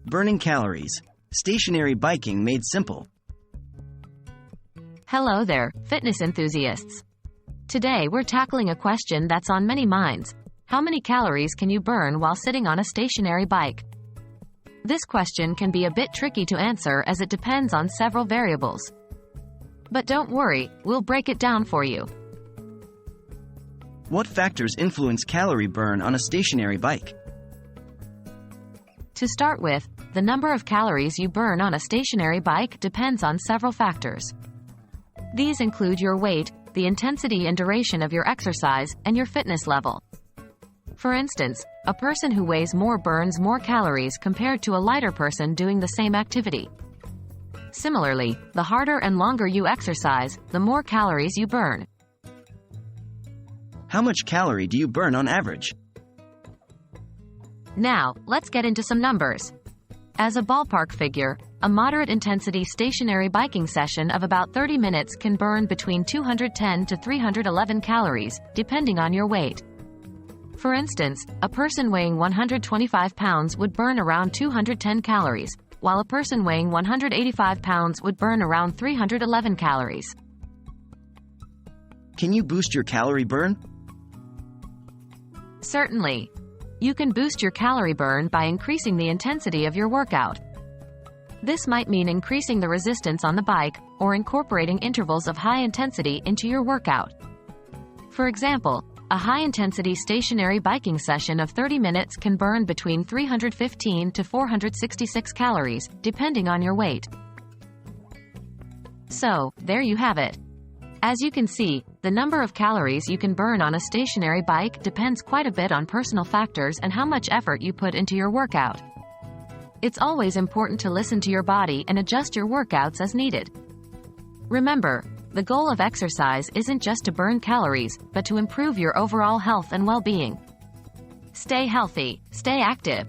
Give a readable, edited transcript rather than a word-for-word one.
Burning calories. Stationary biking made simple. Hello there, fitness enthusiasts. Today we're tackling a question that's on many minds. How many calories can you burn while sitting on a stationary bike? This question can be a bit tricky to answer as it depends on several variables. But don't worry, we'll break it down for you. What factors influence calorie burn on a stationary bike? To start with, the number of calories you burn on a stationary bike depends on several factors. These include your weight, the intensity and duration of your exercise, and your fitness level. For instance, a person who weighs more burns more calories compared to a lighter person doing the same activity. Similarly, the harder and longer you exercise, the more calories you burn. How much calorie do you burn on average? Now, let's get into some numbers. As a ballpark figure, a moderate-intensity stationary biking session of about 30 minutes can burn between 210 to 311 calories, depending on your weight. For instance, a person weighing 125 pounds would burn around 210 calories, while a person weighing 185 pounds would burn around 311 calories. Can you boost your calorie burn? Certainly. You can boost your calorie burn by increasing the intensity of your workout. This might mean increasing the resistance on the bike, or incorporating intervals of high intensity into your workout. For example, a high-intensity stationary biking session of 30 minutes can burn between 315 to 466 calories, depending on your weight. So, there you have it. As you can see, the number of calories you can burn on a stationary bike depends quite a bit on personal factors and how much effort you put into your workout. It's always important to listen to your body and adjust your workouts as needed. Remember, the goal of exercise isn't just to burn calories, but to improve your overall health and well-being. Stay healthy, stay active,